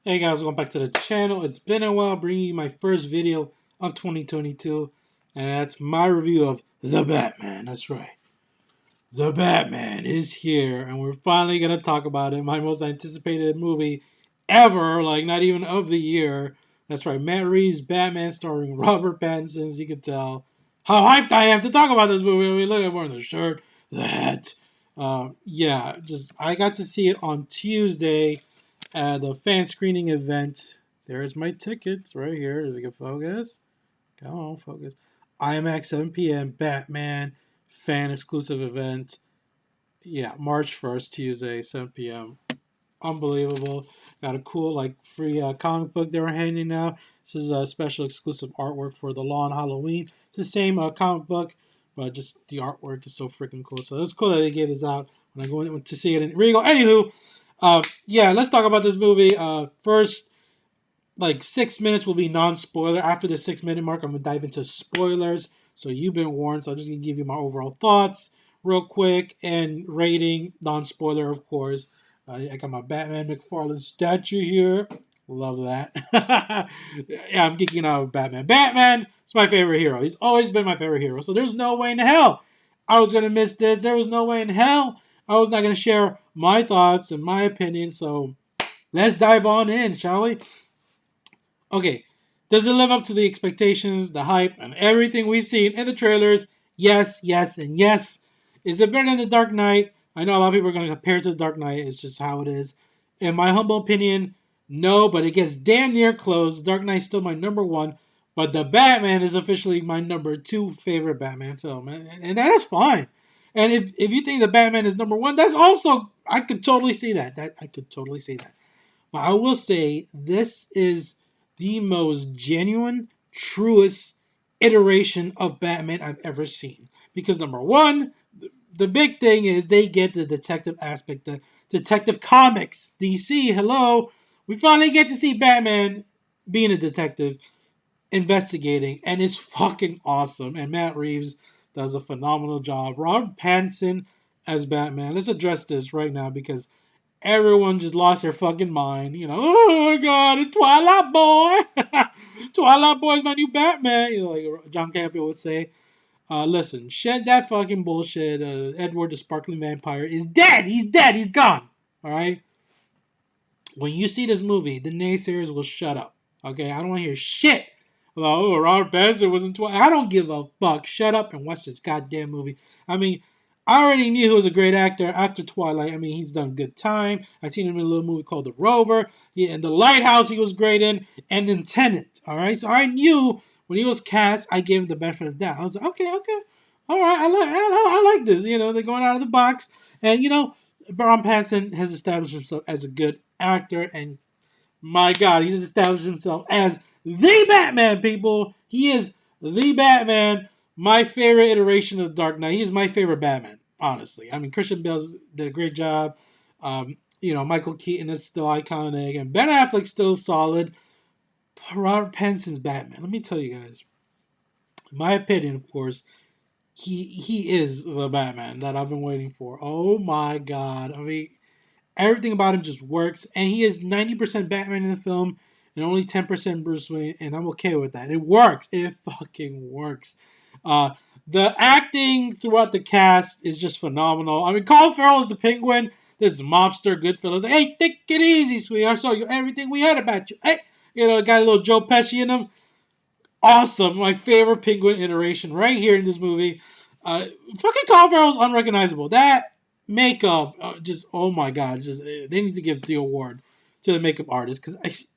Hey guys, welcome back to the channel. It's been a while bringing you my first video of 2022, and that's my review of The Batman. That's right. The Batman is here, and we're finally going to talk about it. My most anticipated movie ever, like not even of the year. That's right, Matt Reeves' Batman starring Robert Pattinson, as you can tell. How hyped I am to talk about this movie. I mean, look, I'm wearing the shirt, the hat. Yeah, just I got to see it on Tuesday at the fan screening event. There's my tickets right here. Did we get focus? Come on, focus. IMAX 7 p.m. Batman fan exclusive event. Yeah, March 1st, Tuesday, 7 p.m. Unbelievable. Got a cool, like, free comic book they were handing out. This is a special exclusive artwork for the Law on Halloween. It's the same comic book, but just the artwork is so freaking cool. So it was cool that they gave this out when I went to see it in Regal. Anywho, yeah, let's talk about this movie. First, like 6 minutes will be non-spoiler. After the 6 minute mark, I'm gonna dive into spoilers. So you've been warned. So I'm just gonna give you my overall thoughts real quick and rating, non-spoiler, of course. I got my Batman McFarlane statue here. Love that. Yeah, I'm geeking out with Batman. Batman is my favorite hero. He's always been my favorite hero. So there's no way in hell I was gonna miss this. There was no way in hell I was not gonna share my thoughts and my opinion. So let's dive on in, shall we? Okay, does it live up to the expectations, the hype, and everything we've seen in the trailers? Yes, yes, and yes. Is it better than The Dark Knight? I know a lot of people are going to compare it to The Dark Knight. It's just how it is. In my humble opinion, no, but it gets damn near close. The Dark Knight's still my number one, but The Batman is officially my number two favorite Batman film, and that's fine. And if you think The Batman is number one, that's also I could totally see that. I could totally see that. But I will say this is the most genuine, truest iteration of Batman I've ever seen. Because number one, the big thing is they get the detective aspect, the detective comics. DC, hello. We finally get to see Batman being a detective, investigating, and it's fucking awesome. And Matt Reeves does a phenomenal job. Robert Pattinson as Batman. Let's address this right now because everyone just lost their fucking mind. You know, oh my god, a Twilight Boy. Twilight Boy is my new Batman. You know, like John Campbell would say. Listen, shed that fucking bullshit. Edward the Sparkling Vampire is dead. He's dead. He's gone. All right. When you see this movie, the naysayers will shut up. Okay, I don't want to hear shit about Robert Pattinson was in Twilight. I don't give a fuck. Shut up and watch this goddamn movie. I mean, I already knew he was a great actor after Twilight. I mean, he's done Good Time. I've seen him in a little movie called The Rover. In The Lighthouse, he was great in, and in Tenet. All right, so I knew when he was cast, I gave him the benefit of the doubt. I was like, okay, all right, I like this. You know, they're going out of the box, and you know, Baron Pattinson has established himself as a good actor, and my God, he's established himself as the Batman. People, he is the Batman. My favorite iteration of the Dark Knight. He is my favorite Batman, honestly. I mean, Christian Bale did a great job. You know, Michael Keaton is still iconic, and Ben Affleck's still solid. Robert Pattinson's Batman. Let me tell you guys, my opinion, of course, he is the Batman that I've been waiting for. Oh my God! I mean, everything about him just works, and he is 90% Batman in the film and only 10% Bruce Wayne, and I'm okay with that. It works. It fucking works. Uh, the acting throughout the cast is just phenomenal. I mean, Colin Farrell is the Penguin. This mobster Goodfellas. Hey, take it easy, sweetheart. I saw you everything we heard about you. Hey, you know, got a little Joe Pesci in him. Awesome. My favorite Penguin iteration right here in this movie. Fucking Colin Farrell's unrecognizable. That makeup, just oh my god, just they need to give the award to the makeup artist because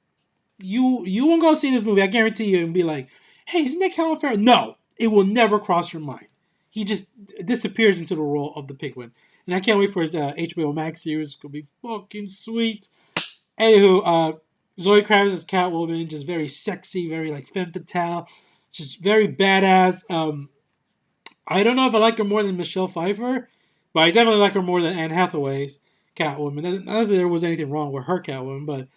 you won't go see this movie. I guarantee you and be like, hey, isn't that Colin Farrell? No, it will never cross your mind. He just disappears into the role of the Penguin, and I can't wait for his HBO Max series. It's gonna be fucking sweet. Anywho, Zoe Kravitz as Catwoman, just very sexy, very like femme fatale, just very badass. I don't know if I like her more than Michelle Pfeiffer, but I definitely like her more than Anne Hathaway's Catwoman. Not that there was anything wrong with her Catwoman, but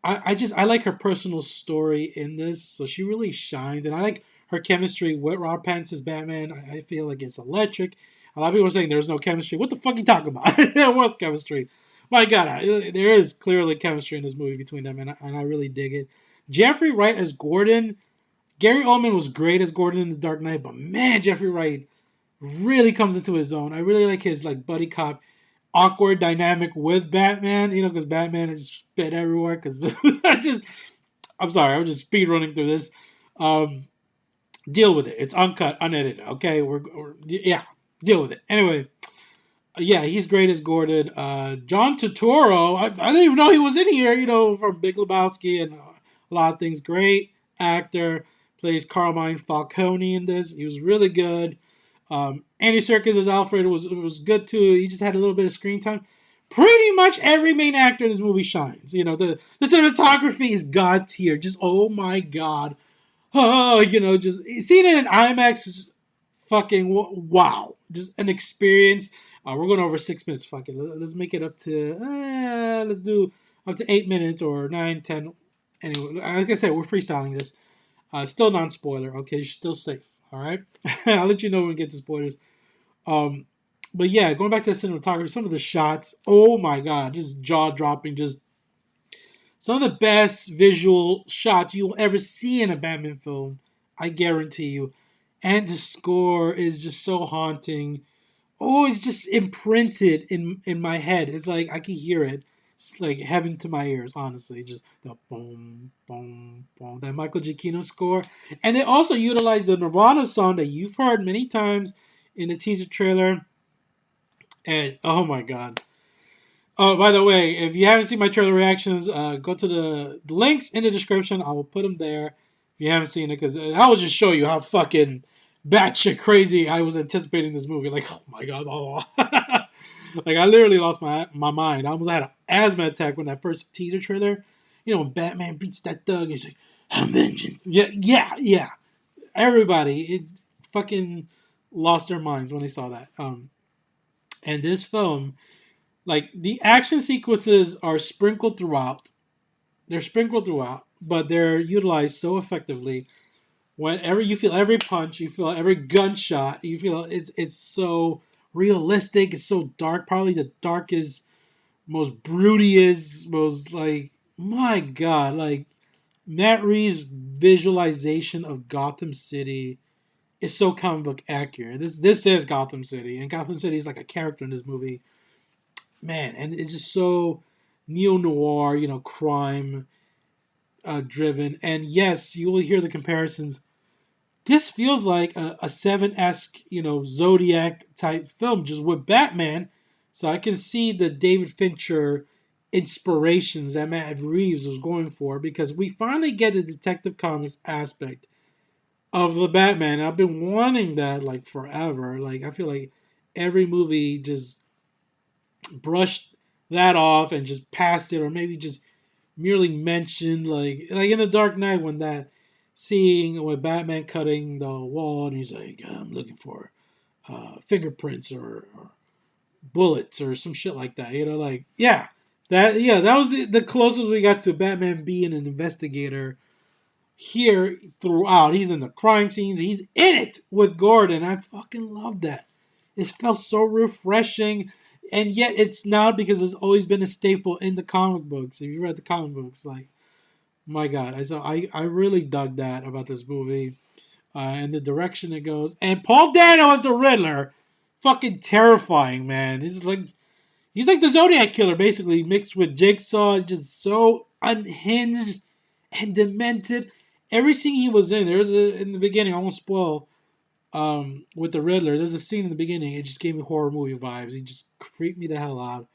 I like her personal story in this, so she really shines, and I like her chemistry with Robert Pattinson's Batman. I feel like it's electric. A lot of people are saying there's no chemistry. What the fuck are you talking about? There was chemistry. My God, there is clearly chemistry in this movie between them, and I really dig it. Jeffrey Wright as Gordon. Gary Oldman was great as Gordon in The Dark Knight, but man, Jeffrey Wright really comes into his own. I really like his like buddy cop awkward dynamic with Batman. You know, because Batman is spit everywhere. Because I'm sorry, I'm just speed running through this. Um, Deal with it. It's uncut, unedited. Okay, yeah, deal with it. Anyway, yeah, he's great as Gordon. John Turturro, I didn't even know he was in here. You know, from Big Lebowski and a lot of things. Great actor. Plays Carmine Falcone in this. He was really good. Andy Serkis as Alfred was good too. He just had a little bit of screen time. Pretty much every main actor in this movie shines. You know, the cinematography is god tier. Just oh my god. Oh, you know, just seeing it in IMAX is just fucking wow. Just an experience. We're going over 6 minutes. Fuck it. Let's make it up to let's do up to 8 minutes or 9, 10. Anyway, like I said, we're freestyling this. Still non-spoiler. Okay, you're still safe. All right. I'll let you know when we get to spoilers. Um, but yeah, going back to the cinematography, some of the shots. Oh my god, just jaw-dropping. Just some of the best visual shots you'll ever see in a Batman film. I guarantee you. And the score is just so haunting. Oh, it's just imprinted in my head. It's like I can hear it. It's like heaven to my ears, honestly. Just the boom, boom, boom. That Michael Giacchino score. And they also utilized the Nirvana song that you've heard many times in the teaser trailer. And oh my god. Oh, by the way, if you haven't seen my trailer reactions, go to the links in the description. I will put them there if you haven't seen it, because I will just show you how fucking batshit crazy I was anticipating this movie. Like, oh my god, oh. Like I literally lost my mind. I almost had an asthma attack when that first teaser trailer. You know, when Batman beats that thug, he's like, "I'm vengeance." Yeah, yeah, yeah. Everybody, it fucking lost their minds when they saw that. And this film, like the action sequences are sprinkled throughout. They're sprinkled throughout, but they're utilized so effectively. Whenever you feel every punch, you feel every gunshot, you feel it's so realistic. It's so dark. Probably the darkest, most broodiest, most like my god, like Matt Reeves' visualization of Gotham City is so comic book accurate. This is Gotham City, and Gotham City is like a character in this movie, man, and it's just so neo noir, you know, crime driven. And yes, you will hear the comparisons. This feels like a Seven-esque, you know, Zodiac type film, just with Batman. So I can see the David Fincher inspirations that Matt Reeves was going for, because we finally get a Detective Comics aspect of the Batman. I've been wanting that like forever. Like I feel like every movie just brushed that off and just passed it, or maybe just merely mentioned, like in the Dark Knight, when that seeing with Batman cutting the wall and he's like, I'm looking for fingerprints or bullets or some shit like that. You know, like that was the closest we got to Batman being an investigator here throughout. He's in the crime scenes. He's in it with Gordon. I fucking love that. It felt so refreshing, and yet it's not, because it's always been a staple in the comic books. If you read the comic books, like my God, I really dug that about this movie, and the direction it goes. And Paul Dano as the Riddler, fucking terrifying, man. He's like the Zodiac killer, basically mixed with Jigsaw, just so unhinged and demented. Every scene he was in, in the beginning, I won't spoil, with the Riddler. There's a scene in the beginning, it just gave me horror movie vibes. He just creeped me the hell out.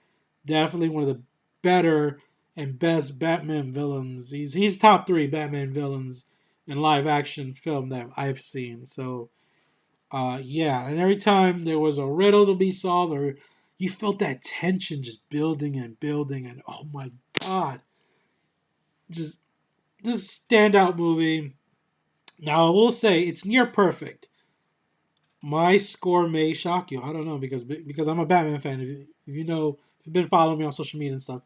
Definitely one of the better and best Batman villains. He's top 3 Batman villains in live action film that I've seen. So yeah, and every time there was a riddle to be solved, or you felt that tension just building and building, and oh my god, just this standout movie. Now I will say it's near perfect. My score may shock you. I don't know, because I'm a Batman fan. If you know, if you've been following me on social media and stuff,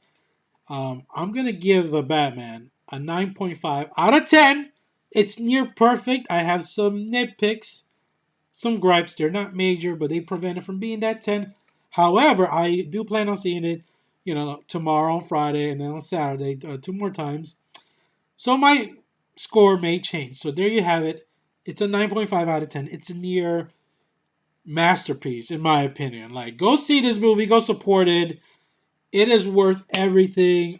I'm gonna give the Batman a 9.5 out of 10. It's near perfect. I have some nitpicks, some gripes. They're not major, but they prevent it from being that 10. However, I do plan on seeing it, tomorrow on Friday and then on Saturday, 2 more times. So my score may change. So there you have it. It's a 9.5 out of 10. It's a near masterpiece in my opinion. Like, go see this movie, go support it. It is worth everything.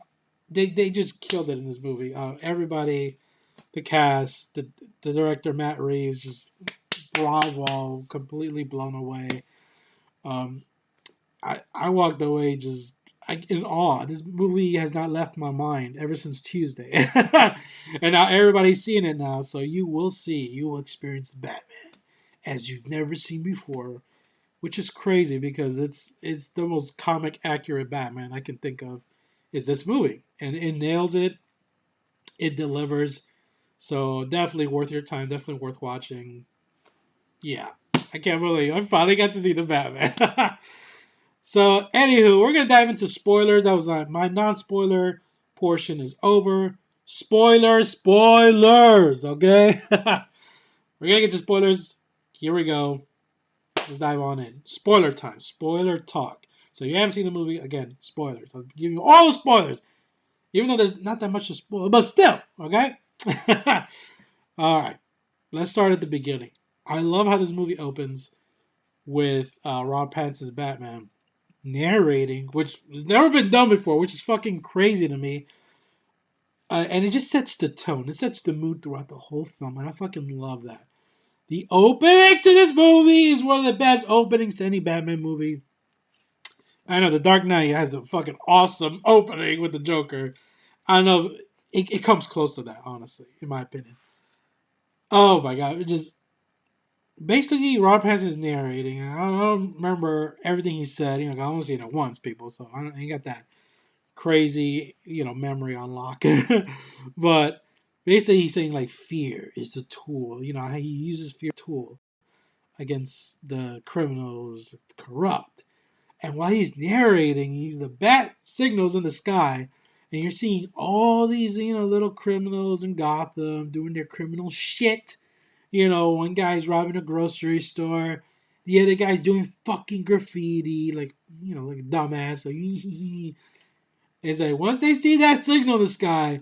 They just killed it in this movie. Everybody, the cast, the director Matt Reeves, just bravo, completely blown away. Um, I walked away just in awe. This movie has not left my mind ever since Tuesday, and now everybody's seeing it now. So you will experience Batman as you've never seen before, which is crazy because it's the most comic accurate Batman I can think of. Is this movie, and it nails it. It delivers. So definitely worth your time. Definitely worth watching. Yeah, I can't believe I finally got to see the Batman. So, anywho, we're gonna dive into spoilers. That was my non-spoiler portion is over. Spoilers. Okay, we're gonna get to spoilers. Here we go. Let's dive on in. Spoiler time. Spoiler talk. So you haven't seen the movie again. Spoilers. I'll give you all the spoilers, even though there's not that much to spoil, but still, okay. All right. Let's start at the beginning. I love how this movie opens with Rob Pattinson's Batman narrating, which has never been done before, which is fucking crazy to me. And it just sets the tone. It sets the mood throughout the whole film, and I fucking love that. The opening to this movie is one of the best openings to any Batman movie. I know The Dark Knight has a fucking awesome opening with the Joker. I know it comes close to that, honestly, in my opinion. Oh my god, it just basically Rob Pattinson is narrating, and I don't remember everything he said. I only seen it once, people, so I ain't got that crazy, memory unlock. But basically, he's saying like fear is the tool. How he uses fear as a tool against the criminals, the corrupt. And while he's narrating, he's the bat signals in the sky, and you're seeing all these, little criminals in Gotham doing their criminal shit. One guy's robbing a grocery store. The other guy's doing fucking graffiti, like a dumbass. Like, it's like once they see that signal in the sky,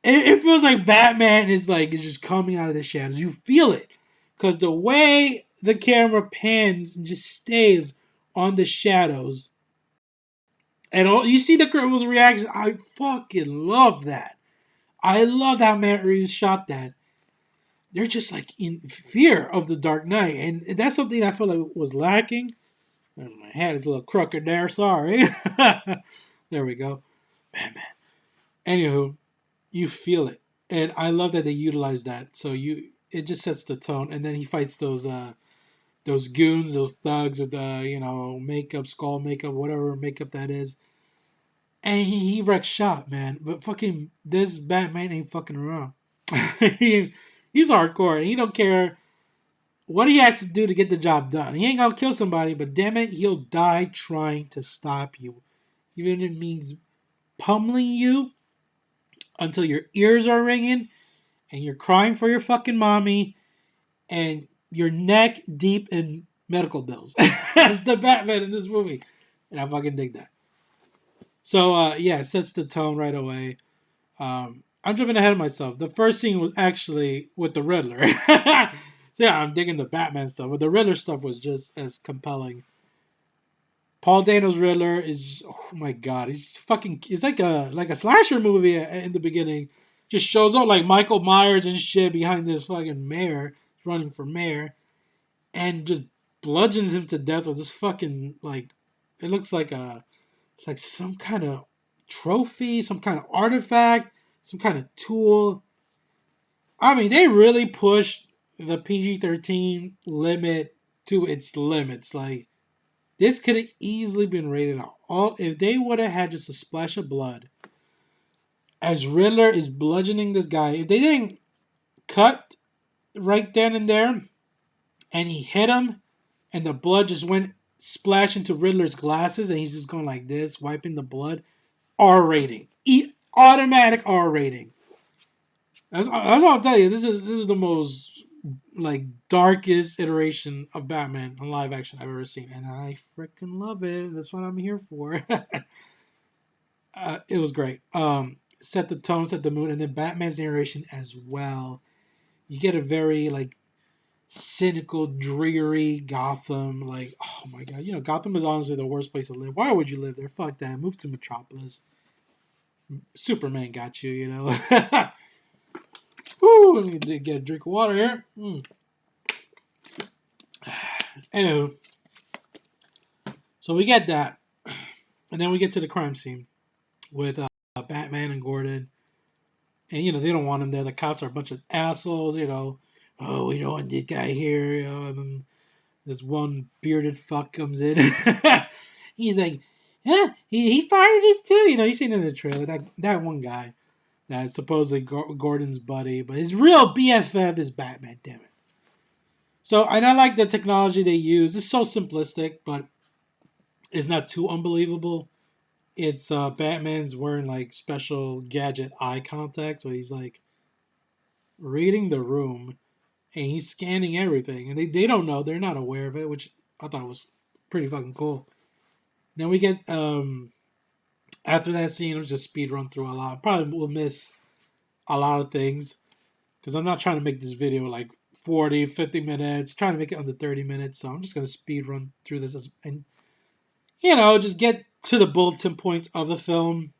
it feels like Batman is just coming out of the shadows. You feel it, because the way the camera pans and just stays on the shadows, and you see the criminals' reactions. I fucking love that. I love how Matt Reeves shot that. They're just like in fear of the Dark Knight, and that's something I feel like was lacking. My head is a little crooked there. Sorry. There we go. Batman. Anywho, you feel it, and I love that they utilize that. So it just sets the tone, and then he fights those goons, those thugs with the makeup, skull makeup, whatever makeup that is, and he wrecks shop, man. But fucking this Batman ain't fucking around. He's hardcore, and he don't care what he has to do to get the job done. He ain't gonna kill somebody, but damn it, he'll die trying to stop you, even if it means pummeling you until your ears are ringing and you're crying for your fucking mommy and you're neck deep in medical bills. That's the Batman in this movie, and I fucking dig that. So yeah, it sets the tone right away. I'm jumping ahead of myself. The first scene was actually with the Riddler. So yeah, I'm digging the Batman stuff, but the Riddler stuff was just as compelling. Paul Dano's Riddler is just, oh my god, he's fucking. It's like a slasher movie in the beginning. Just shows up like Michael Myers and shit behind this fucking mayor running for mayor, and just bludgeons him to death with this fucking like. It looks like it's like some kind of trophy, some kind of artifact, some kind of tool. I mean, they really pushed the PG-13 limit to its limits. Like, this could have easily been rated R. All if they would have had just a splash of blood as Riddler is bludgeoning this guy. If they didn't cut right then and there, and he hit him, and the blood just went splash into Riddler's glasses, and he's just going like this, wiping the blood. R rating, automatic R rating. That's what I'll tell you. This is the most like darkest iteration of Batman in live action I've ever seen, and I freaking love it. That's what I'm here for. It was great. Set the tone, set the mood, and then Batman's narration as well. You get a very like cynical, dreary Gotham. Like, oh my god, Gotham is honestly the worst place to live. Why would you live there? Fuck that. Move to Metropolis. Superman got you, Woo, let me get a drink of water here. Anywho, so we get that, and then we get to the crime scene with Batman and Gordon, and they don't want him there. The cops are a bunch of assholes, Oh, we don't want this guy here, And then this one bearded fuck comes in. He's like, yeah, he fired this too. You seen it in the trailer. That one guy that's supposedly Gordon's buddy, but his real BFF is Batman. Damn it. So, and I like the technology they use. It's so simplistic, but it's not too unbelievable. It's Batman's wearing like special gadget eye contact, so he's like reading the room and he's scanning everything, and they don't know, they're not aware of it, which I thought was pretty fucking cool. Then we get after that scene, it was just speed run through a lot. Probably will miss a lot of things because I'm not trying to make this video like 40, 50 minutes, trying to make it under 30 minutes. So I'm just gonna speed run through this and just get to the bulletin points of the film.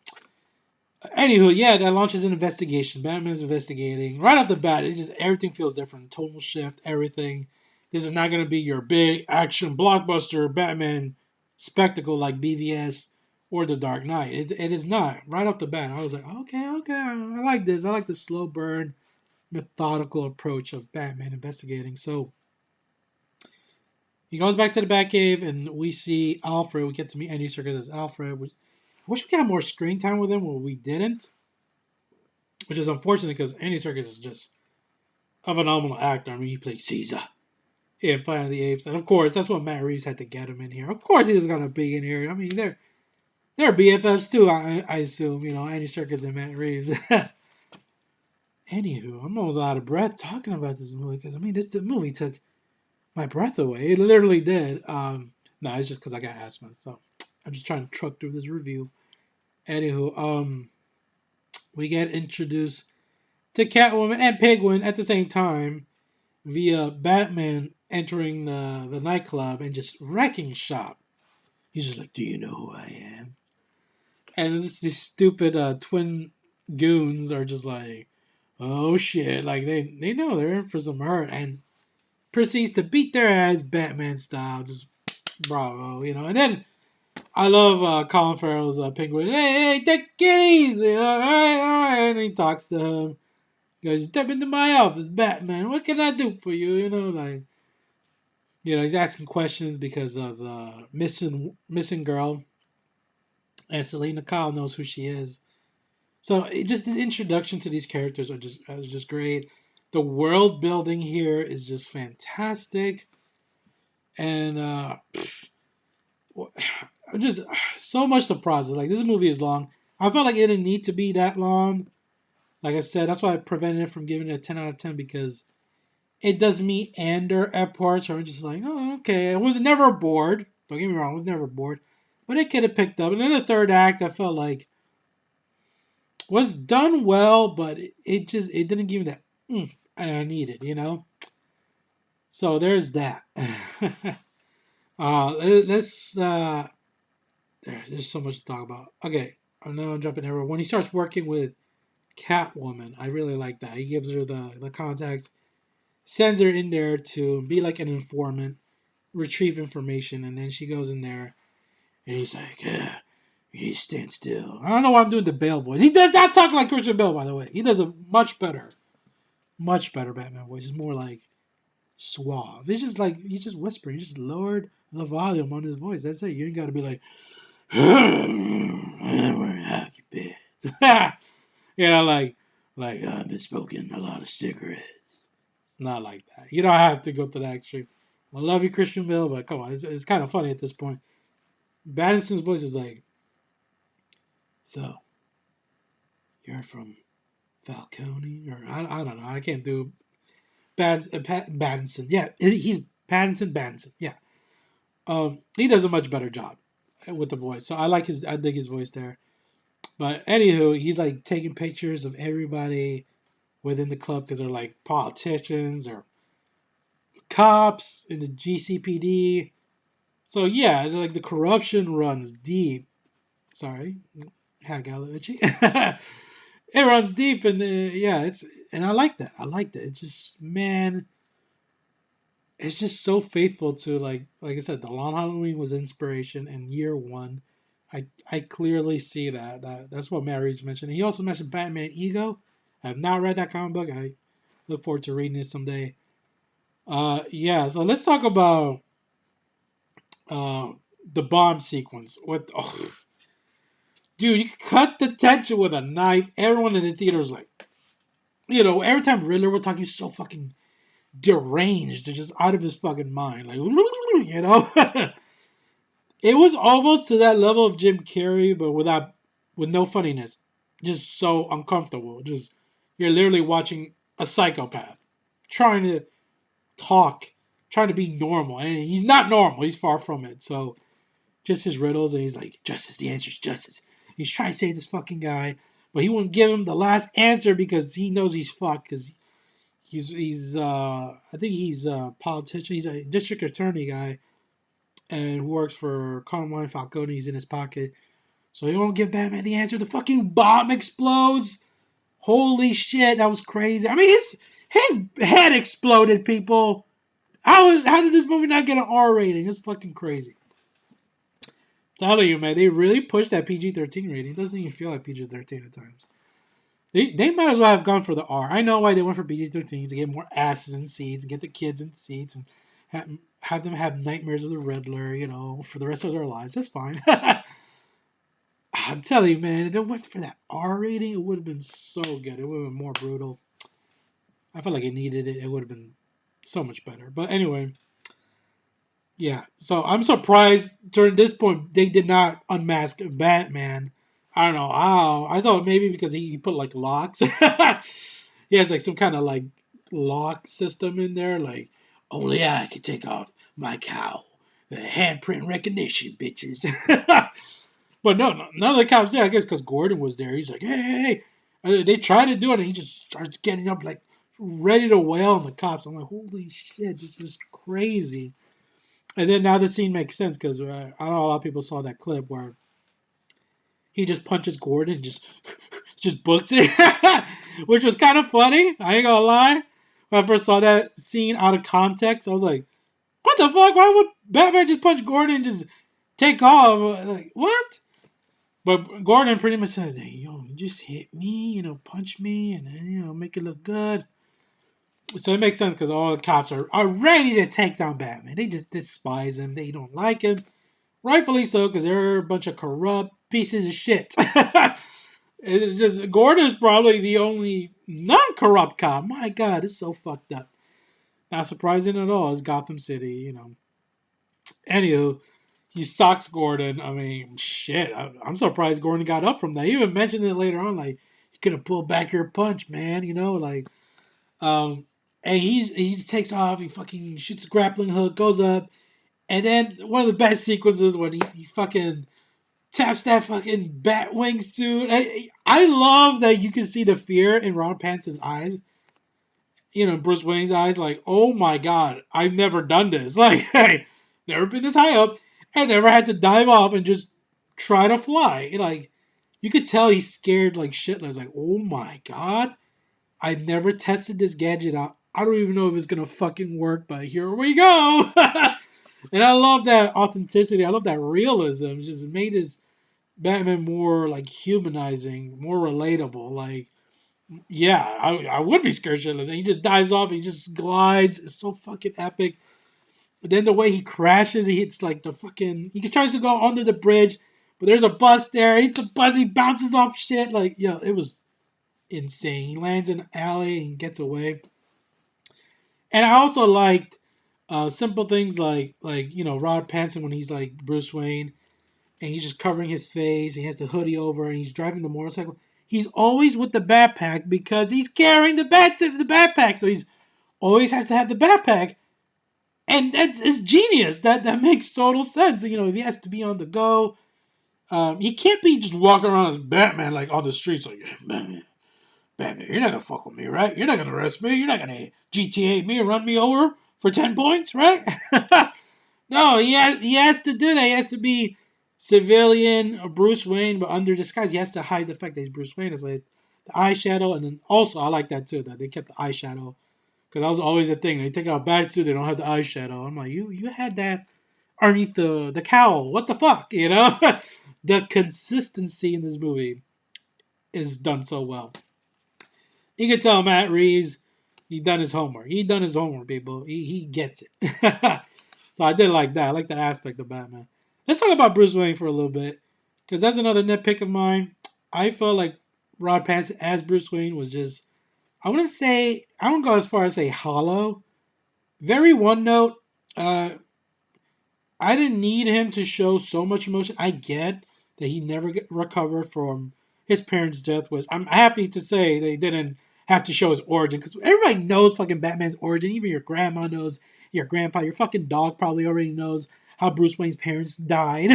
Anywho, yeah, that launches an investigation. Batman's investigating. Right off the bat, everything feels different. Total shift, everything. This is not gonna be your big action blockbuster Batman spectacle like BVS or The Dark Knight. It is not. Right off the bat, I was like, okay, I like this. I like the slow burn, methodical approach of Batman investigating. So he goes back to the Batcave, and we see Alfred. We get to meet Andy Serkis as Alfred. I wish we got more screen time with him, but we didn't, which is unfortunate because Andy Serkis is just a phenomenal actor. I mean, he played Caesar in Planet of the Apes, and of course, that's what Matt Reeves had to get him in here. Of course, he's gonna be in here. I mean, they're BFFs too. I assume, Andy Serkis and Matt Reeves. Anywho, I'm almost out of breath talking about this movie because the movie took my breath away. It literally did. No, it's just because I got asthma, so I'm just trying to truck through this review. Anywho, we get introduced to Catwoman and Penguin at the same time via Batman entering the nightclub and just wrecking shop. He's just like, "Do you know who I am?" And these stupid twin goons are just like, "Oh shit!" Like they know they're in for some hurt, and proceeds to beat their ass Batman style. Just bravo, And then I love Colin Farrell's Penguin. Hey, take it easy. All right. And he talks to him. He goes, step into my office, Batman. What can I do for you? He's asking questions because of the missing girl. And Selena Kyle knows who she is. So just the introduction to these characters are just great. The world building here is just fantastic. And just so much to process. Like, this movie is long. I felt like it didn't need to be that long. Like I said, that's why I prevented it from giving it a 10 out of 10 because it does meander at parts where I'm just like, oh, okay. I was never bored. Don't get me wrong, I was never bored. But it could have picked up. And then the third act, I felt like was done well, but it didn't give me that I needed, So there's that. Let's there's so much to talk about. Okay, I know I'm jumping everywhere. When he starts working with Catwoman, I really like that. He gives her the contacts, sends her in there to be like an informant, retrieve information, and then she goes in there, and he's like, yeah, you need to stand still. I don't know why I'm doing the Bale voice. He does not talk like Christian Bale, by the way. He does a much better Batman voice. It's more like suave. It's just like he's just whispering. He just lowered the volume on his voice. That's it. You ain't got to be like, I've been smoking a lot of cigarettes. It's not like that. You don't have to go to that extreme. I love you, Christian Bale, but come on, it's kind of funny at this point. Pattinson's voice is like, so you're from Falcone, or I don't know. I can't do Pattinson. Yeah, he's Pattinson. Yeah. He does a much better job with the voice. So I dig his voice there. But anywho, he's like taking pictures of everybody within the club because they're like politicians or cops in the GCPD. So yeah, like the corruption runs deep. Sorry, hag itchy. It runs deep, and yeah, it's and I like that. I like that. It's just man, it's just so faithful to like I said, the Long Halloween was inspiration, and year one, I clearly see that's what Matt Reeves mentioned. He also mentioned Batman Ego. I have not read that comic book. I look forward to reading it someday. Yeah, so let's talk about uh the bomb sequence. What, oh, dude, you cut the tension with a knife. Everyone in the theater is like, every time Riddler would talk, he's so fucking deranged, just out of his fucking mind, like, it was almost to that level of Jim Carrey, but with no funniness, just so uncomfortable. Just you're literally watching a psychopath trying to talk, trying to be normal, and he's not normal. He's far from it. So just his riddles, and he's like, justice. The answer is justice. He's trying to save this fucking guy, but he won't give him the last answer because he knows he's fucked. Because he's I think he's a politician. He's a district attorney guy, and who works for Carmine Falcone. He's in his pocket, so he won't give Batman the answer. The fucking bomb explodes. Holy shit, that was crazy. I mean, his head exploded, people. How did this movie not get an R rating? It's fucking crazy. I'm telling you, man, they really pushed that PG-13 rating. It doesn't even feel like PG-13 at times. They might as well have gone for the R. I know why they went for PG-13 to get more asses in seats and get the kids in seats and have them have nightmares of the Riddler, for the rest of their lives. That's fine. I'm telling you, man, if they went for that R rating, it would have been so good. It would have been more brutal. I felt like it needed it. It would have been so much better. But anyway, yeah. So I'm surprised during this point they did not unmask Batman. I don't know how. I thought maybe because he put like locks. He has like some kind of like lock system in there. Like only I can take off my cowl. The handprint recognition, bitches. But no, none of the cops there. I guess because Gordon was there. He's like, hey, hey, hey. And they tried to do it, and he just starts getting up like ready to wail on the cops. I'm like, holy shit, this is crazy. And then now the scene makes sense because I don't know, a lot of people saw that clip where he just punches Gordon and just books it, which was kind of funny. I ain't gonna lie. When I first saw that scene out of context, I was like, what the fuck? Why would Batman just punch Gordon and just take off? Like, what? But Gordon pretty much says, hey, you just hit me, punch me, and then, make it look good. So it makes sense because all the cops are ready to take down Batman. They just despise him. They don't like him. Rightfully so, because they're a bunch of corrupt pieces of shit. It's just Gordon's probably the only non-corrupt cop. My God, it's so fucked up. Not surprising at all. It's Gotham City. Anywho, he socks Gordon. I mean, shit. I'm surprised Gordon got up from that. He even mentioned it later on, like you could have pulled back your punch, man. Like, and he takes off. He fucking shoots a grappling hook, goes up, and then one of the best sequences when he fucking taps that fucking bat wings too. I love that you can see the fear in Ron Pance's eyes. Bruce Wayne's eyes, like, oh my god, I've never done this. Like, hey, never been this high up. I never had to dive off and just try to fly. Like, you could tell he's scared like shitless. Like, oh my god, I never tested this gadget out. I don't even know if it's gonna fucking work, but here we go. And I love that authenticity. I love that realism. It just made his Batman more like humanizing, more relatable. Like, yeah, I would be scared shitless. And he just dives off. He just glides. It's so fucking epic. But then the way he crashes, he hits like the fucking. He tries to go under the bridge, but there's a bus there. He hits a bus. He bounces off shit. Like, it was insane. He lands in an alley and gets away. And I also liked simple things like Rod Panson when he's like Bruce Wayne and he's just covering his face. He has the hoodie over and he's driving the motorcycle. He's always with the backpack because he's carrying the backpack. So he's always has to have the backpack. And that's genius. That makes total sense. If he has to be on the go, He can't be just walking around as Batman like on the streets like Batman, you're not gonna fuck with me, right? You're not gonna arrest me. You're not gonna GTA me or run me over for 10 points, right? No, he has to do that. He has to be civilian Bruce Wayne, but under disguise. He has to hide the fact that he's Bruce Wayne. That's why the eyeshadow, and then also I like that too that they kept the eyeshadow because that was always a thing. They take out a bad suit, they don't have the eyeshadow. I'm like, you had that underneath the cowl. What the fuck, you know? The consistency in this movie is done so well. You can tell Matt Reeves, he done his homework. He done his homework, people. He gets it. So I did like that. I like that aspect of Batman. Let's talk about Bruce Wayne for a little bit, because that's another nitpick of mine. I felt like Rod Pattinson as Bruce Wayne was just, I wouldn't say, I wouldn't go as far as say hollow. Very one note. Uh, I didn't need him to show so much emotion. I get that he never recovered from his parents' death, which I'm happy to say they didn't have to show his origin, because everybody knows fucking Batman's origin. Even your grandma knows, your grandpa, your fucking dog probably already knows how Bruce Wayne's parents died.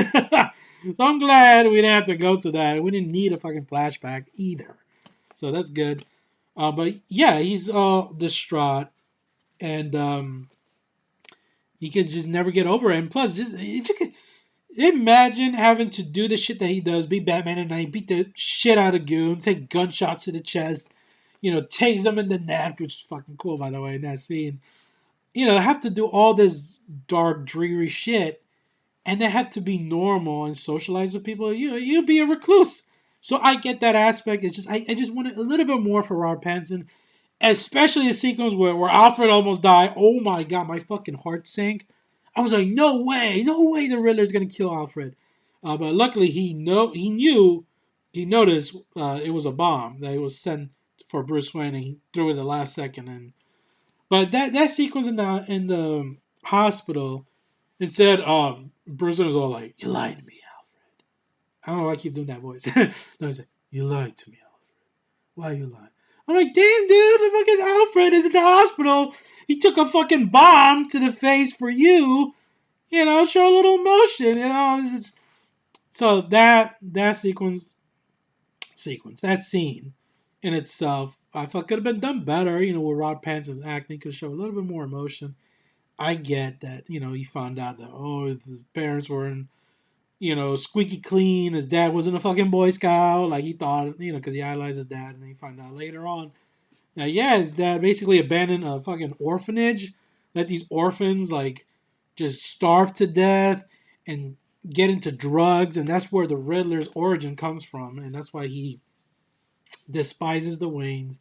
So I'm glad we didn't have to go to that. We didn't need a fucking flashback either. So that's good. But yeah, he's distraught, and he could just never get over it. And plus, just imagine having to do the shit that he does, be Batman at night, beat the shit out of goons, take gunshots to the chest, tase them in the neck, which is fucking cool, by the way, in that scene. Have to do all this dark, dreary shit, and they have to be normal and socialize with people. You'll be a recluse. So I get that aspect. It's just I just wanted a little bit more for Robert Pattinson, especially the sequence where Alfred almost died. Oh my god, my fucking heart sank. I was like, no way, the Riddler's gonna kill Alfred. But luckily, he noticed it was a bomb that it was sent for Bruce Wayne, and he threw it the last second. And but that sequence in the hospital, it said Bruce Wayne was all like, "You lied to me, Alfred." I don't know why I keep doing that voice. No, he's like, "You lied to me, Alfred. Why you lying?" I'm like, damn, dude, the fucking Alfred is in the hospital. He took a fucking bomb to the face for you. Show a little emotion. So that that scene in itself, I thought could have been done better. With Rod Pattinson's acting, could show a little bit more emotion. I get that. He found out that his parents were in, squeaky clean. His dad wasn't a fucking Boy Scout, like he thought. Because he idolized his dad, and then he found out later on. Now, yeah, his dad basically abandoned a fucking orphanage, let these orphans like just starve to death and get into drugs, and that's where the Riddler's origin comes from, and that's why he despises the Waynes.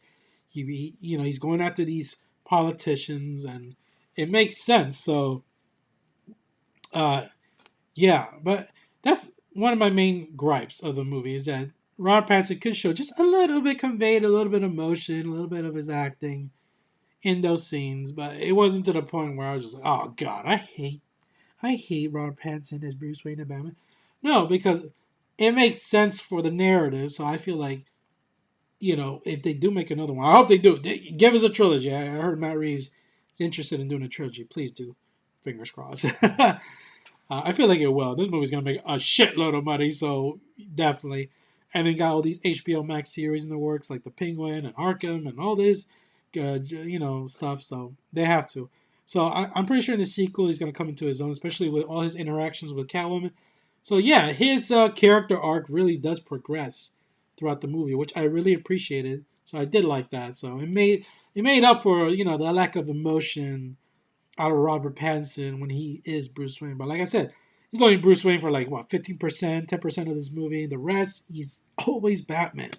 He's going after these politicians, and it makes sense. So, uh, yeah, but that's one of my main gripes of the movie is that Ron Pattinson could show just a little bit, conveyed a little bit of emotion, a little bit of his acting in those scenes, but it wasn't to the point where I was just like, oh god, I hate Robert Pattinson as Bruce Wayne and Batman. No, because it makes sense for the narrative. So I feel like, if they do make another one, I hope they do. Give us a trilogy. I heard Matt Reeves is interested in doing a trilogy. Please do. Fingers crossed. I feel like it will. This movie's gonna make a shitload of money, so definitely. And then got all these HBO Max series in the works, like The Penguin and Arkham and all this, stuff. So they have to. So I'm pretty sure in the sequel he's gonna come into his own, especially with all his interactions with Catwoman. So yeah, his character arc really does progress throughout the movie, which I really appreciated. So I did like that. So it made up for the lack of emotion out of Robert Pattinson when he is Bruce Wayne. But like I said, he's only Bruce Wayne for like what 15%, 10% of this movie. The rest, he's always Batman,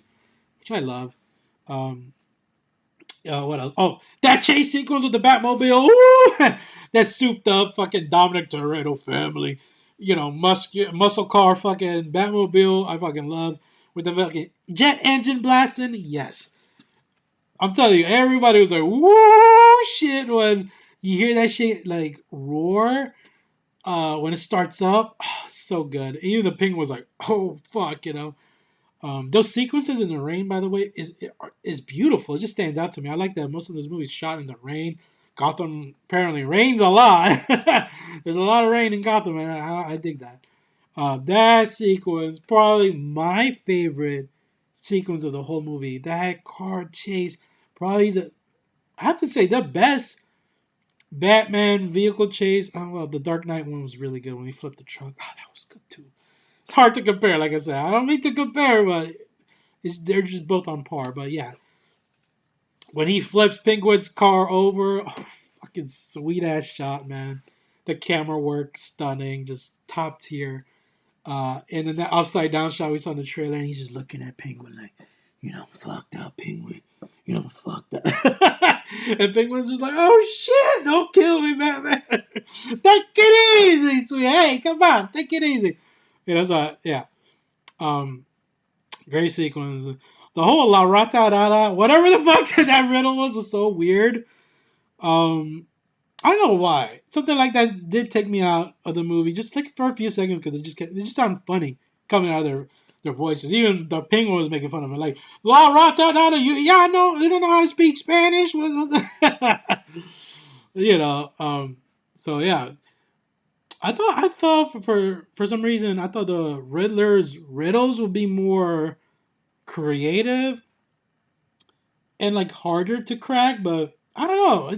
which I love. Um, what else? Oh, that chase sequence with the Batmobile. Ooh! That souped up fucking Dominic Toretto family. Muscle car fucking Batmobile. I fucking love with the fucking jet engine blasting. Yes. I'm telling you, everybody was like, woo, shit, when you hear that shit, like, roar, when it starts up, so good. And even the Penguin was like, oh, fuck. Those sequences in the rain, by the way, is beautiful. It just stands out to me. I like that most of this movie is shot in the rain. Gotham apparently rains a lot. There's a lot of rain in Gotham, and I dig that. That sequence, probably my favorite sequence of the whole movie. That car chase, probably I have to say, the best Batman vehicle chase. Oh, well, the Dark Knight one was really good when he flipped the truck. Oh, that was good too. It's hard to compare, like I said. I don't mean to compare, but they're just both on par. But yeah, when he flips Penguin's car over, oh, fucking sweet ass shot, man. The camera work, stunning, just top tier. And then that upside down shot we saw in the trailer, and he's just looking at Penguin like, fucked up, Penguin. Fucked up. And Penguin's just like, oh shit, don't kill me, Batman. Take it easy, sweet. Hey, come on, take it easy. That's why, yeah. Um, Great sequence. The whole La Rata Dada, whatever the fuck that riddle was so weird. Um, I don't know why. Something like that did take me out of the movie just like for a few seconds because it just sounded funny coming out of their voices. Even the penguin was making fun of it, like La Rata Dada. I know you don't know how to speak Spanish. you know. So yeah, I thought for some reason I thought the Riddler's riddles would be more creative and like harder to crack, but I don't know.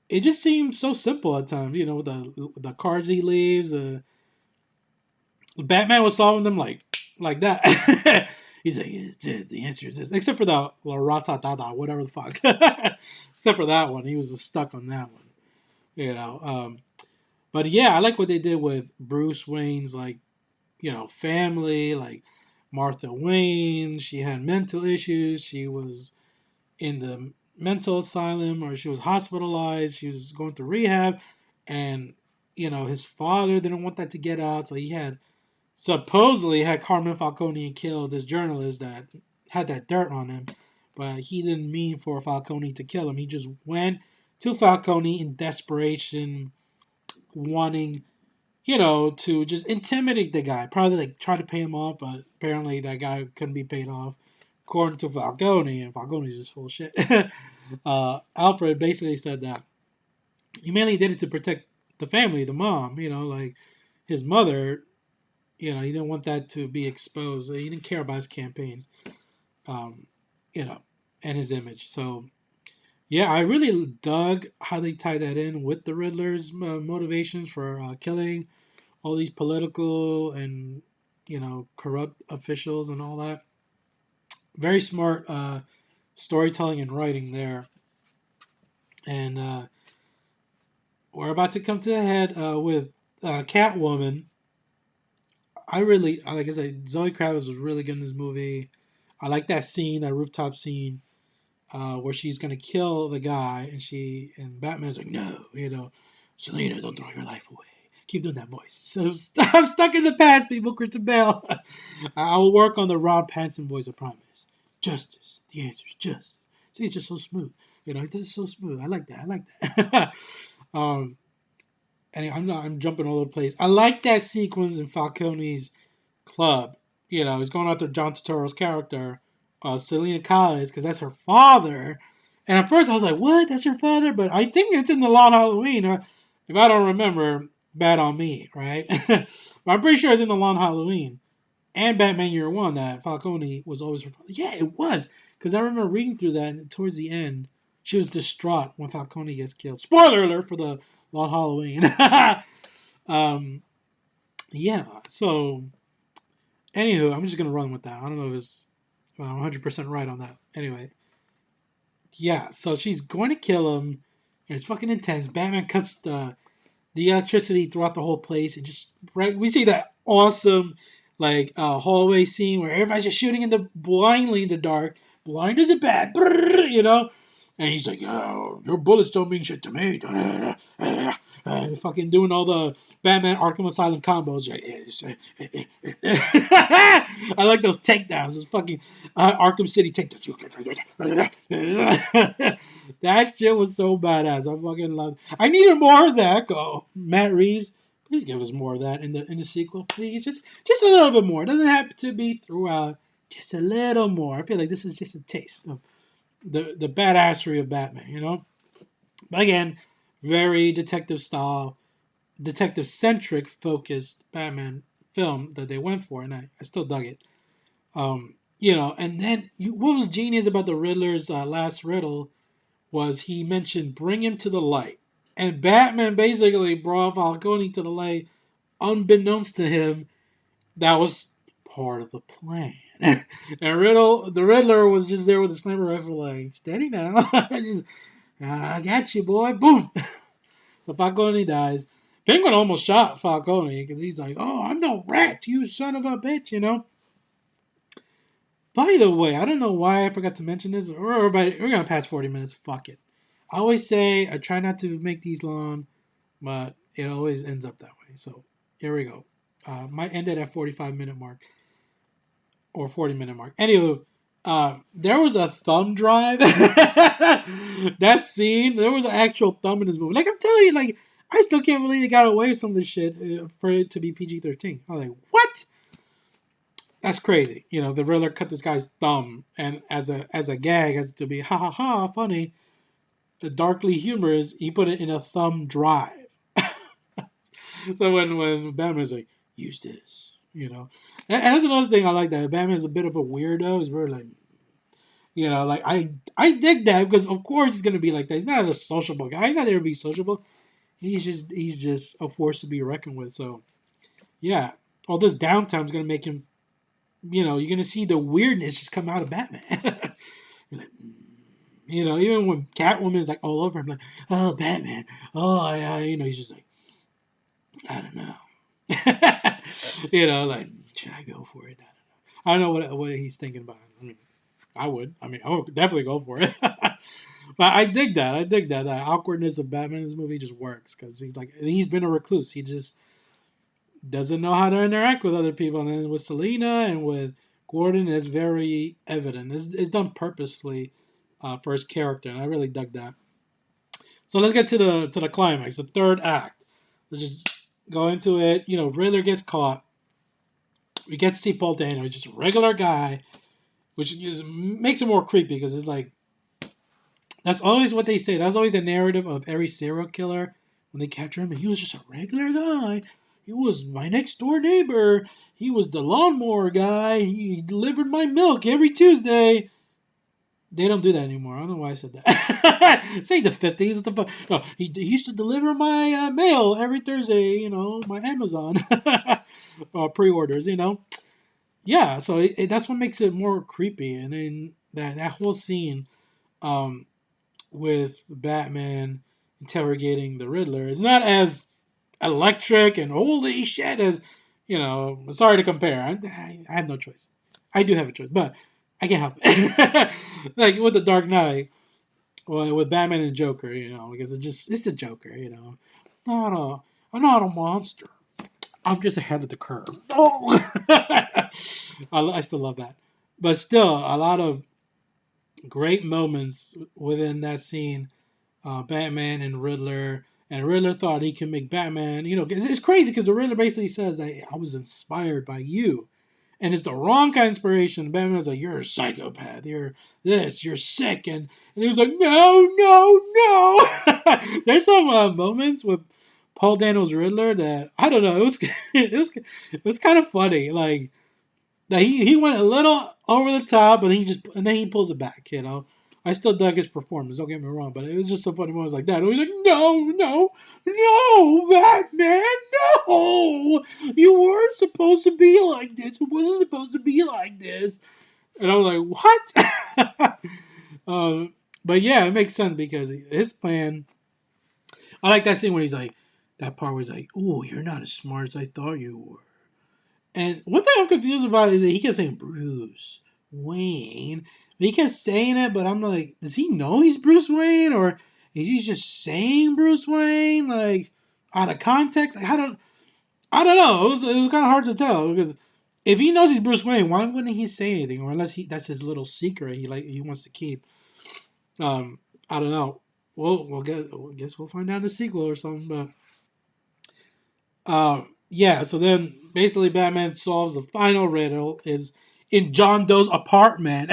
It just seems so simple at times. With the cards he leaves. Batman was solving them like that. He's like, the answer is this, except for the La Rata Dada, whatever the fuck. Except for that one, he was just stuck on that one. You know. But yeah, I like what they did with Bruce Wayne's family, like Martha Wayne. She had mental issues. She was in the mental asylum, or she was hospitalized. She was going through rehab, and his father didn't want that to get out, so he had supposedly had Carmen Falcone killed this journalist that had that dirt on him, but he didn't mean for Falcone to kill him. He just went to Falcone in desperation, wanting to just intimidate the guy, probably like try to pay him off, but apparently that guy couldn't be paid off, according to Falcone, and Falcone's just full of shit. Alfred basically said that he mainly did it to protect the family, the mom, like his mother, he didn't want that to be exposed. He didn't care about his campaign, um, you know, and his image. So, yeah, I really dug how they tied that in with the Riddler's motivations for killing all these political and, corrupt officials and all that. Very smart storytelling and writing there. And we're about to come to a head with Catwoman. I really, like I said, Zoe Kravitz was really good in this movie. I like that scene, that rooftop scene, where she's gonna kill the guy, and Batman's like, no, Selena, don't throw your life away. Keep doing that voice. So I'm stuck in the past, people. Christian Bale. I'll work on the Rob Pattinson voice, I promise. Justice. The answer is justice. See, it's just so smooth. He does it so smooth. I like that. I like that. um, and I'm jumping all over the place. I like that sequence in Falcone's club. He's going after John Turturro's character, Selena Kyle, because that's her father. And at first I was like, what? That's her father? But I think it's in the Long Halloween. If I don't remember, bad on me, right? But I'm pretty sure it's in the Long Halloween and Batman Year One that Falcone was always her father. Yeah, it was. Because I remember reading through that, and towards the end, she was distraught when Falcone gets killed. Spoiler alert for the Long Halloween. Yeah, so anywho, I'm just gonna run with that. I don't know if it's 100% right on that. Anyway, yeah. So she's going to kill him, and it's fucking intense. Batman cuts the electricity throughout the whole place, and just right. We see that awesome hallway scene where everybody's just shooting blindly in the dark. Blind as a bat, and he's like, "Oh, your bullets don't mean shit to me." Fucking doing all the Batman Arkham Asylum combos. I like those takedowns. Those fucking Arkham City takedowns. That shit was so badass. I fucking love it. I needed more of that. Oh, Matt Reeves, please give us more of that in the sequel, please. Just a little bit more. It doesn't have to be throughout. Just a little more. I feel like this is just a taste of the badassery of Batman. But again, very detective style, detective centric focused Batman film that they went for, and I still dug it. You know, and then what was genius about the Riddler's last riddle was he mentioned bring him to the light, and Batman basically brought Falcone to the light, unbeknownst to him. That was part of the plan. And the Riddler was just there with a sniper rifle, like steady now. Just I got you, boy. Boom. So Falcone dies. Penguin almost shot Falcone because he's like, "Oh, I'm no rat, you son of a bitch," you know. By the way, I don't know why I forgot to mention this. We're gonna pass 40 minutes. Fuck it. I always say I try not to make these long, but it always ends up that way. So here we go. Might end it at 45-minute mark or 40-minute mark. Anywho, there was a thumb drive. That scene, there was an actual thumb in this movie. Like I'm telling you, like I still can't believe they got away with some of this shit for it to be PG-13. I was like, what? That's crazy. You know, the Riddler cut this guy's thumb, and as a gag, as to be ha ha ha funny, the darkly humorous, he put it in a thumb drive. So when Batman's like, use this, you know, and that's another thing I like, that Batman's a bit of a weirdo. He's very like, you know, like I dig that because of course he's gonna be like that. He's not a sociable guy. He's not there to be sociable. He's just a force to be reckoned with. So yeah, all this downtime's gonna make him. You know, you're gonna see the weirdness just come out of Batman. You're like, you know, even when Catwoman's like all over him, like, oh Batman, oh yeah, you know, he's just like, I don't know. You know, like, should I go for it? I don't know what he's thinking about. I mean, I would. I mean, I would definitely go for it. But I dig that. I dig that. The awkwardness of Batman in this movie just works because he's been a recluse. He just doesn't know how to interact with other people. And then with Selina and with Gordon, it's very evident. It's done purposely for his character, and I really dug that. So let's get to the climax, the third act. Let's just go into it. You know, Riddler gets caught. We get to see Paul Dano, just a regular guy, which makes it more creepy because it's like that's always what they say. That's always the narrative of every serial killer when they capture him. He was just a regular guy. He was my next door neighbor. He was the lawnmower guy. He delivered my milk every Tuesday. They don't do that anymore. I don't know why I said that. It's like the 50s. What the fuck? No, he used to deliver my mail every Thursday, you know, my Amazon pre-orders, you know. Yeah, so that's what makes it more creepy. And then that whole scene with Batman interrogating the Riddler is not as electric and holy shit as, you know, sorry to compare. I have no choice. I do have a choice, but I can't help it. Like with the Dark Knight, or with Batman and Joker, you know, because it's the Joker, you know. I'm not a monster. I'm just ahead of the curve. Oh! I still love that. But still, a lot of great moments within that scene. Batman and Riddler. And Riddler thought he could make Batman, you know, it's crazy because the Riddler basically says that I was inspired by you. And it's the wrong kind of inspiration. Batman's like, you're a psychopath. You're this. You're sick. And he was like, no, no, no. There's some moments with Paul Dano's Riddler that, I don't know, it was kind of funny. Like, that he went a little over the top, and then he pulls it back, you know. I still dug his performance, don't get me wrong, but it was just some funny moments like that. He was like, no, no, no, Batman, no! You weren't supposed to be like this. It wasn't supposed to be like this. And I was like, what? But yeah, it makes sense because his plan. I like that scene when he's like, that part where he's like, oh, you're not as smart as I thought you were. And one thing I'm confused about is that he kept saying Bruce Wayne. He kept saying it, but I'm like, does he know he's Bruce Wayne, or is he just saying Bruce Wayne like out of context? Like, I don't know. It was kind of hard to tell because if he knows he's Bruce Wayne, why wouldn't he say anything? Or unless that's his little secret he wants to keep. I don't know. Guess we'll find out in the sequel or something. But yeah. So then basically Batman solves the final riddle is in John Doe's apartment.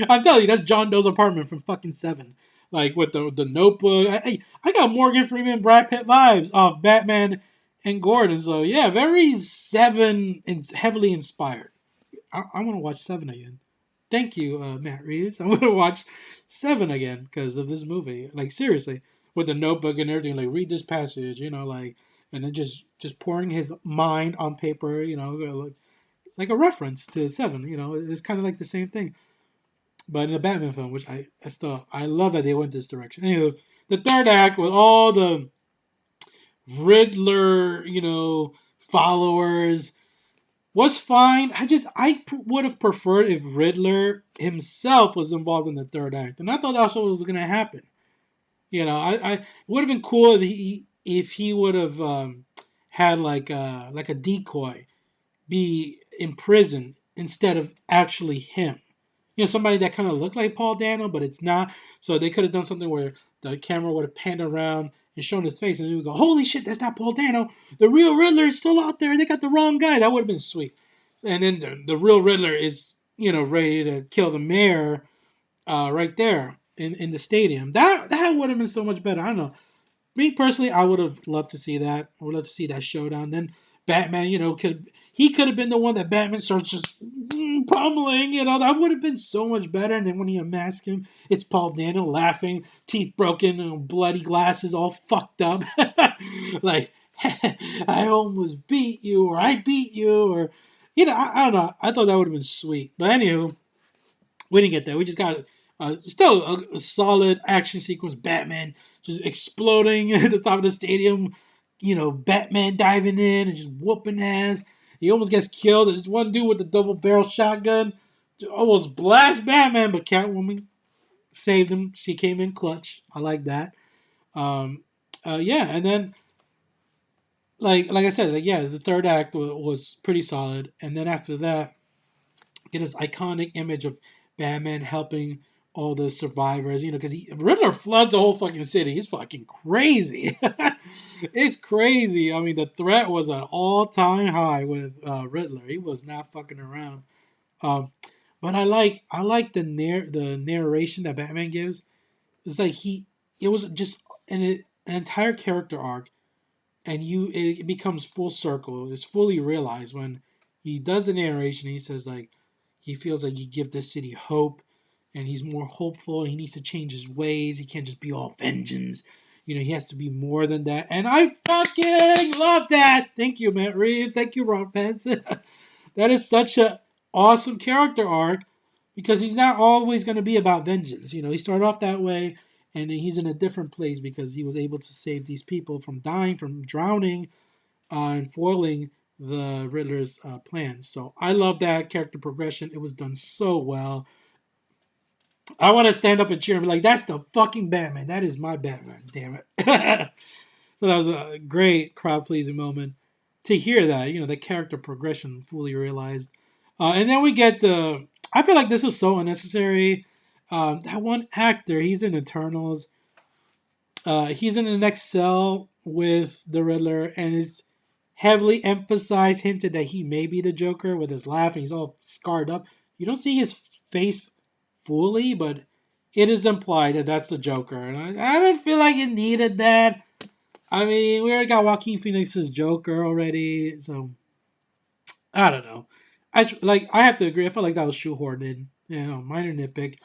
I'm telling you, that's John Doe's apartment from fucking Seven. Like with the Notebook. I got Morgan Freeman, Brad Pitt vibes off Batman and Gordon. So yeah, very Seven and heavily inspired. I want to watch Seven again. Thank you, Matt Reeves. I'm gonna watch Seven again because of this movie. Like seriously, with the notebook and everything. Like read this passage, like, and then just pouring his mind on paper. Like a reference to Seven. It's kind of like the same thing, but in a Batman film, which I love that they went this direction. Anyway, the third act with all the Riddler, followers was fine. I would have preferred if Riddler himself was involved in the third act, and I thought that's what was gonna happen. I would have been cool if he would have had like a decoy be in prison instead of actually him. Somebody that kind of looked like Paul Dano, but it's not. So they could have done something where the camera would have panned around and shown his face, and then we go, "Holy shit, that's not Paul Dano! The real Riddler is still out there. They got the wrong guy." That would have been sweet. And then the real Riddler is, ready to kill the mayor, right there in the stadium. That would have been so much better. I don't know. Me personally, I would have loved to see that. I would love to see that showdown. Then Batman, could have been the one that Batman starts just pummeling. That would have been so much better. And then when he unmasked him, it's Paul Dano laughing, teeth broken, bloody glasses, all fucked up, like I almost beat you, or I beat you, or I don't know. I thought that would have been sweet. But anywho, we didn't get that. We just got still a solid action sequence. Batman just exploding at the top of the stadium. Batman diving in and just whooping ass. He almost gets killed. There's one dude with the double barrel shotgun. Almost blast Batman, but Catwoman saved him. She came in clutch. I like that. Yeah, and then like I said, yeah, the third act was pretty solid, and then after that, get this iconic image of Batman helping all the survivors, because Riddler floods the whole fucking city. He's fucking crazy. It's crazy. I mean, the threat was an all-time high with Riddler. He was not fucking around. Um, but I like the narration that Batman gives. It's like it was just an entire character arc, and it becomes full circle. It's fully realized when he does the narration. He says like he feels like he give this city hope, and he's more hopeful. He needs to change his ways. He can't just be all vengeance. He has to be more than that. And I fucking love that. Thank you, Matt Reeves. Thank you, Ron Pence. That is such a awesome character arc because he's not always going to be about vengeance. He started off that way, and he's in a different place because he was able to save these people from dying, from drowning, and foiling the Riddler's plans. So I love that character progression. It was done so well. I want to stand up and cheer and be like, "That's the fucking Batman. That is my Batman. Damn it." So that was a great crowd pleasing moment to hear that. The character progression fully realized. And then we get the. I feel like this was so unnecessary. That one actor, he's in Eternals. He's in the next cell with the Riddler, and it's heavily emphasized, hinted that he may be the Joker with his laugh, and he's all scarred up. You don't see his face fully, but it is implied that that's the Joker, and I don't feel like it needed that. I mean, we already got Joaquin Phoenix's Joker already, so I don't know. I have to agree. I felt like that was shoehorned in. Minor nitpick.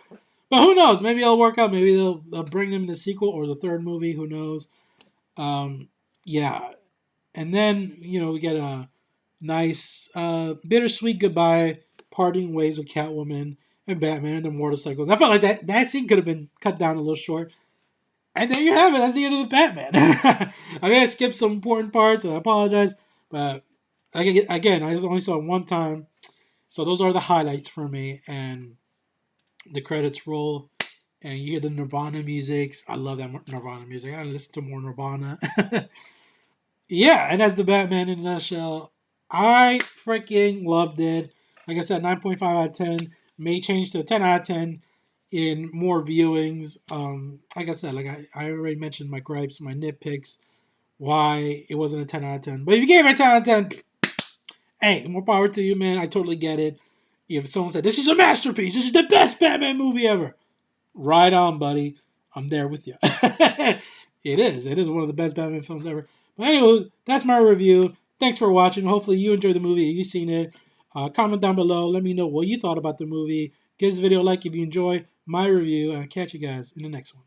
But who knows? Maybe it'll work out. Maybe they'll bring them in the sequel or the third movie. Who knows? Yeah. And then, we get a nice, bittersweet goodbye, parting ways with Catwoman and Batman and their motorcycles. I felt like that scene could have been cut down a little short. And there you have it. That's the end of the Batman. I mean, I skipped some important parts, and I apologize. But again, I just only saw it one time. So those are the highlights for me. And the credits roll, and you hear the Nirvana music. I love that Nirvana music. I listen to more Nirvana. Yeah, and that's the Batman in a nutshell. I freaking loved it. Like I said, 9.5 out of 10. May change to a 10 out of 10 in more viewings. Like I said, I already mentioned my gripes, my nitpicks, why it wasn't a 10 out of 10. But if you gave it a 10 out of 10, hey, more power to you, man. I totally get it. If someone said, this is a masterpiece, this is the best Batman movie ever, right on, buddy. I'm there with you. It is. It is one of the best Batman films ever. But anyway, that's my review. Thanks for watching. Hopefully you enjoyed the movie. You've seen it. Comment down below. Let me know what you thought about the movie. Give this video a like if you enjoyed my review. And I'll catch you guys in the next one.